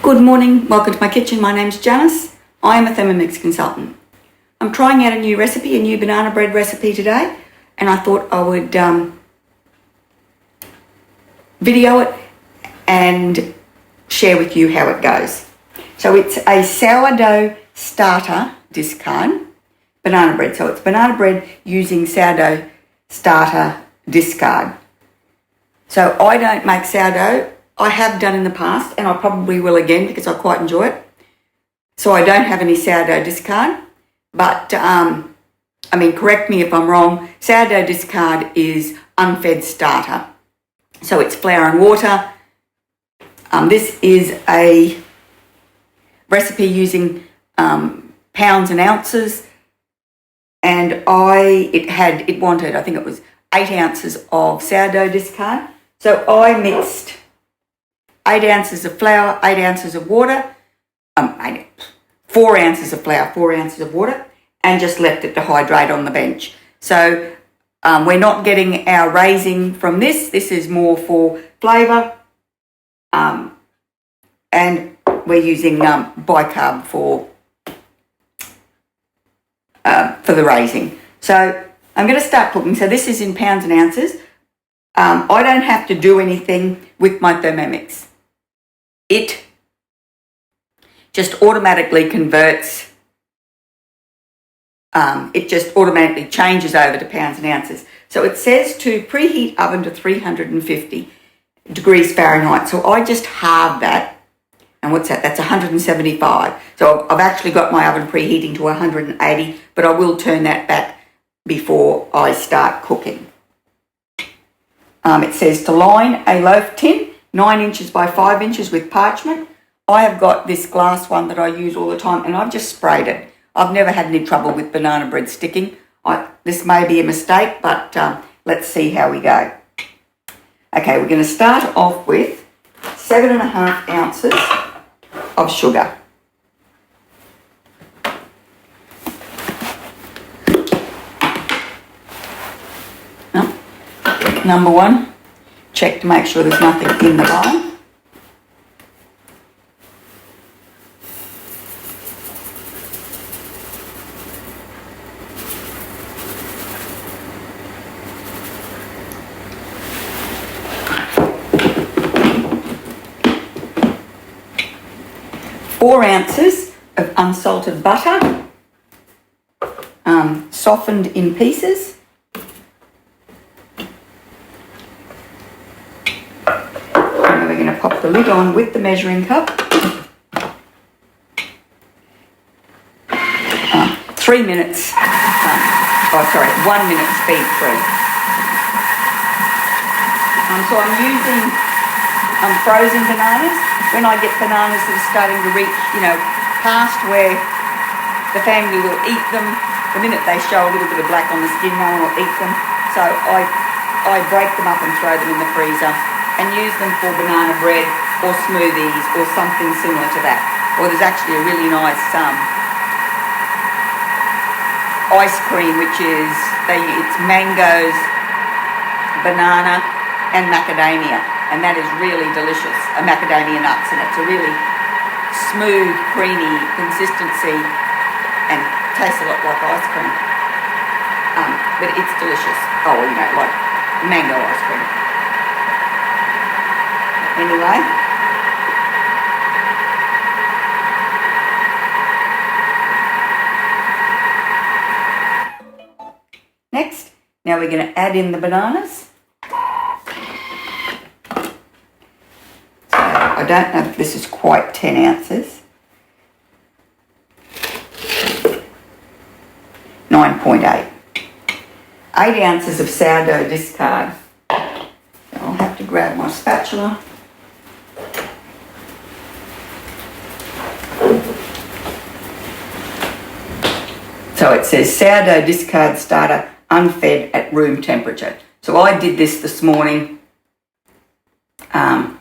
Good morning, welcome to my kitchen. My name's Janice. I am a Thermomix consultant. I'm trying out a new recipe, a new banana bread recipe today, and I thought I would video it and share with you how it goes. So it's a sourdough starter discard banana bread. So it's banana bread using sourdough starter discard. So I don't make sourdough. I have done in the past, and I probably will again because I quite enjoy it. So I don't have any sourdough discard, but correct me if I'm wrong, sourdough discard is unfed starter. So it's flour and water. This is a recipe using pounds and ounces, and it wanted, I think it was 8 ounces of sourdough discard. So I mixed 8 ounces of flour, 8 ounces of water, 4 ounces of flour, 4 ounces of water, and just left it to hydrate on the bench. So we're not getting our raising from this. This is more for flavour, and we're using bicarb for the raising. So I'm going to start cooking. So this is in pounds and ounces. I don't have to do anything with my Thermomix. It just automatically converts, it just automatically changes over to pounds and ounces. So it says to preheat oven to 350 degrees Fahrenheit. So I just halved that. And what's that? That's 175. So I've actually got my oven preheating to 180, but I will turn that back before I start cooking. It says to line a loaf tin 9 inches by 5 inches with parchment. I have got this glass one that I use all the time, and I've just sprayed it. I've never had any trouble with banana bread sticking. This may be a mistake, but let's see how we go. Okay, we're going to start off with 7.5 ounces of sugar. Number one, check to make sure there's nothing in the bowl. Four ounces of unsalted butter, softened in pieces. We're going to pop the lid on with the measuring cup. 3 minutes, 1 minute speed through. So I'm using frozen bananas. When I get bananas that are starting to reach, past where the family will eat them, the minute they show a little bit of black on the skin, no one will eat them. So I break them up and throw them in the freezer and use them for banana bread or smoothies or something similar to that. Or there's actually a really nice ice cream, which is it's mangoes, banana and macadamia, and that is really delicious. Macadamia nuts, and it's a really smooth, creamy consistency and tastes a lot like ice cream. But it's delicious. Like mango ice cream. Anyway, next, now we're going to add in the bananas. So I don't know if this is quite 10 ounces. 9.8. 8 ounces of sourdough discard. So I'll have to grab my spatula. So it says sourdough discard starter unfed at room temperature. So I did this morning and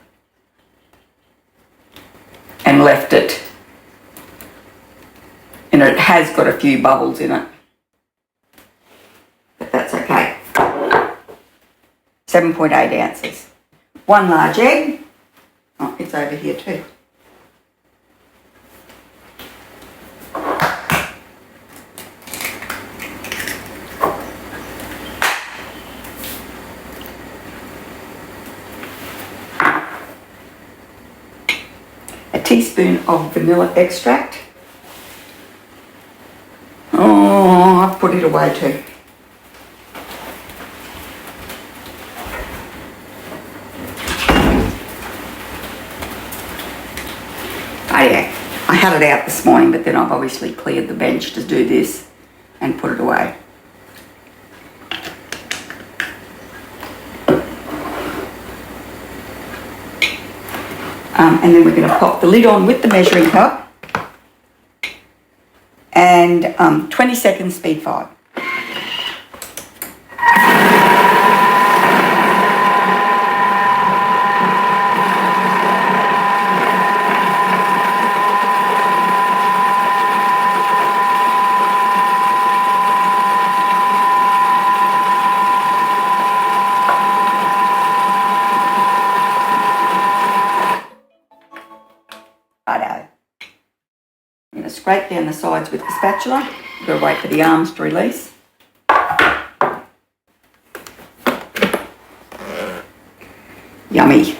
left it. And it has got a few bubbles in it. But that's okay. 7.8 ounces. 1 large egg. Oh, it's over here too. teaspoon of vanilla extract. Oh, I've put it away too. Oh yeah, I had it out this morning, but then I've obviously cleared the bench to do this and put it away. And then we're going to pop the lid on with the measuring cup and 20 seconds speed 5. Righto. I'm going to scrape down the sides with the spatula. You've got to wait for the arms to release. Yummy.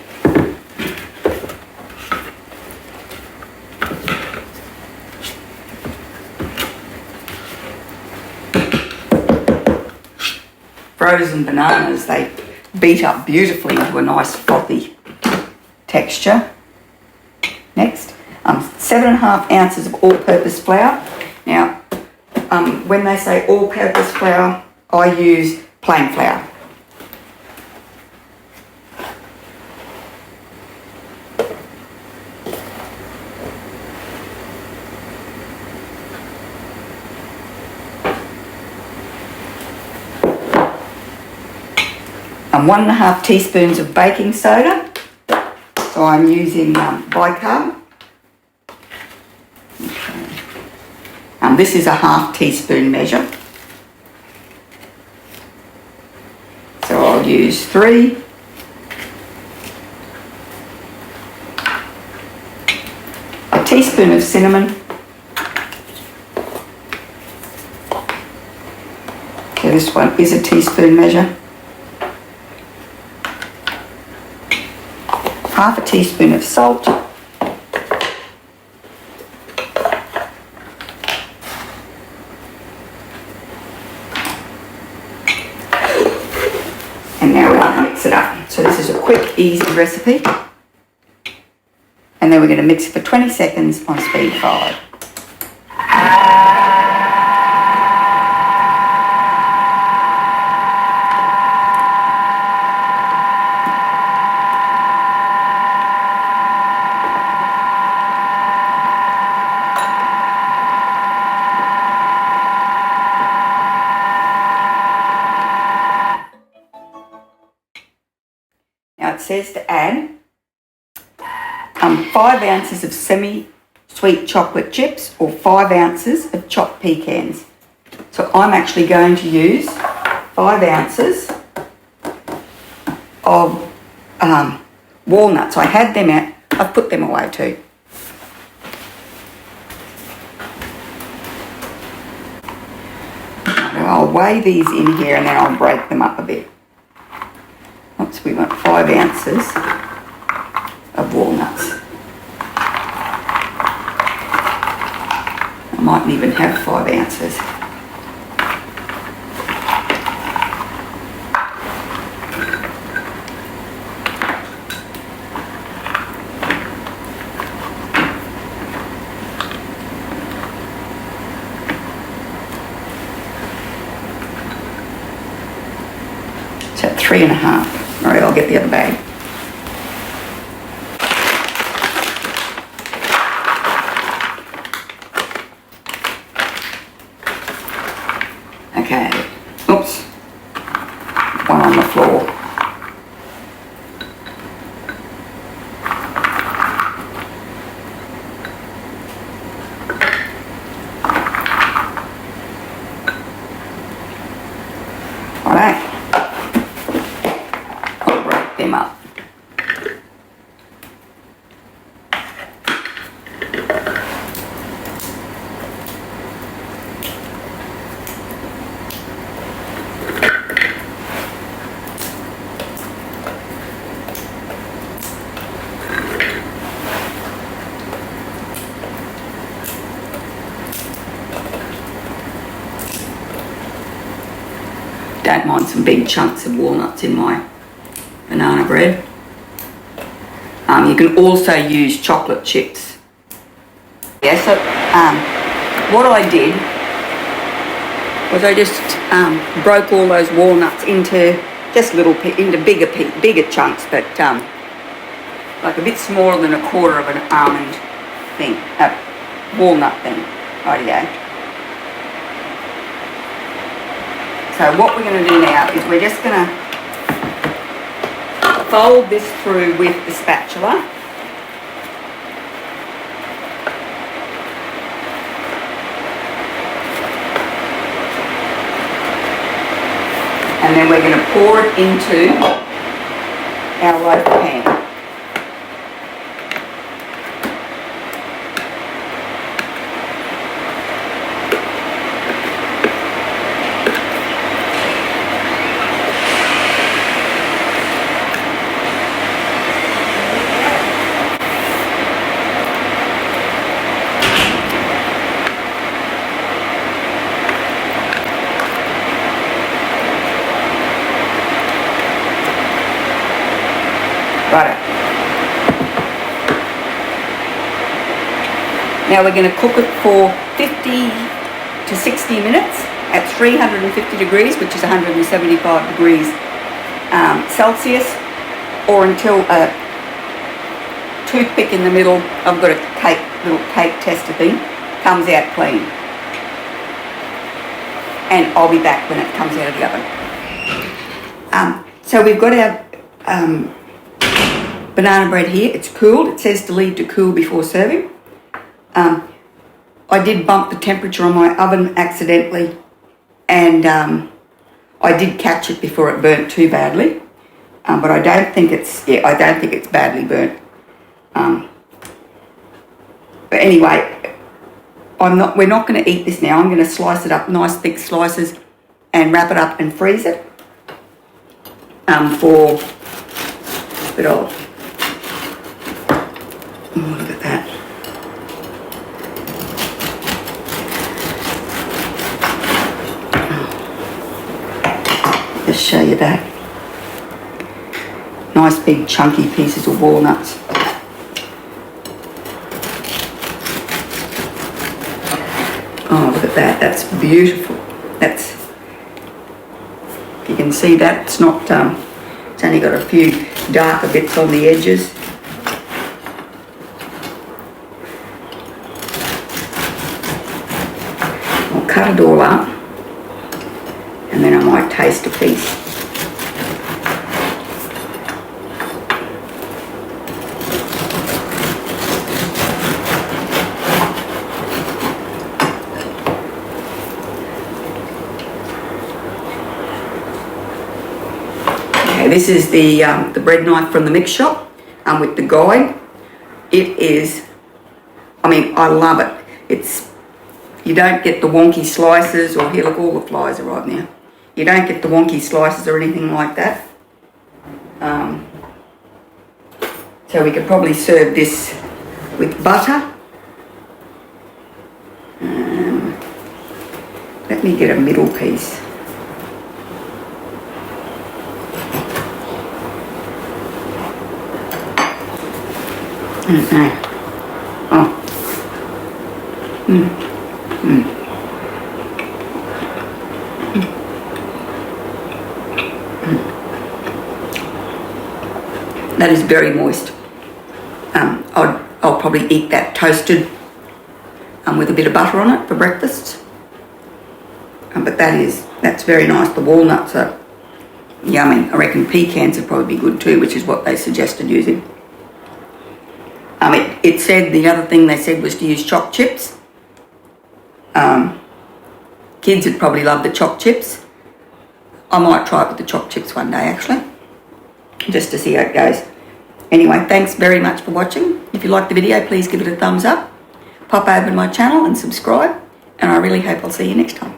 Frozen bananas, they beat up beautifully into a nice frothy texture. Next, 7.5 ounces of all-purpose flour. Now, when they say all-purpose flour, I use plain flour. And 1.5 teaspoons of baking soda. So I'm using bicarb. Okay. This is a 1/2 teaspoon measure. So I'll use 3. A teaspoon of cinnamon. Okay, this one is a teaspoon measure. 1/2 teaspoon of salt. And now we're going to mix it up. So this is a quick, easy recipe. And then we're going to mix it for 20 seconds on speed 5. Now it says to add 5 ounces of semi-sweet chocolate chips or 5 ounces of chopped pecans. So I'm actually going to use 5 ounces of walnuts. I had them out, I've put them away too. I'll weigh these in here and then I'll break them up a bit. Oops, we want 5 ounces of walnuts. I mightn't even have 5 ounces. So 3.5. All right, I'll get the other bag. Okay, oops, one on the floor. All right. Them up. don't mind some big chunks of walnuts in my banana bread. You can also use chocolate chips. Yeah, so what I did was I just broke all those walnuts into just bigger chunks, but like a bit smaller than a quarter of an almond thing, walnut thing. Rightio. So what we're going to do now is we're just going to fold this through with the spatula. And then we're going to pour it into our loaf pan. Right. Now we're going to cook it for 50 to 60 minutes at 350 degrees, which is 175 degrees Celsius, or until a toothpick in the middle, I've got a little cake tester thing, comes out clean. And I'll be back when it comes out of the oven. So we've got our banana bread here. It's cooled. It says to leave to cool before serving. I did bump the temperature on my oven accidentally, and I did catch it before it burnt too badly. But I don't think it's badly burnt. But anyway, we're not going to eat this now. I'm going to slice it up nice thick slices and wrap it up and freeze it for a bit of. Oh, look at that. Just show you that. Nice big chunky pieces of walnuts. Oh, look at that. That's beautiful. That's, if you can see that, it's not, it's only got a few darker bits on the edges. Cut it all up, and then I might taste a piece. Okay, this is the bread knife from the mix shop with the guide. It is, I mean, I love it. You don't get the wonky slices, or here, look, all the flies are right now. You don't get the wonky slices or anything like that. So we could probably serve this with butter. Let me get a middle piece. Okay. Oh. That is very moist. I'll probably eat that toasted with a bit of butter on it for breakfast. But that's very nice. The walnuts are yummy. I reckon pecans would probably be good too, which is what they suggested using. It said, the other thing they said was to use chopped chips. Kids would probably love the chopped chips. I might try it with the chopped chips one day, actually, just to see how it goes. Anyway, thanks very much for watching. If you liked the video, please give it a thumbs up. Pop over to my channel and subscribe. And I really hope I'll see you next time.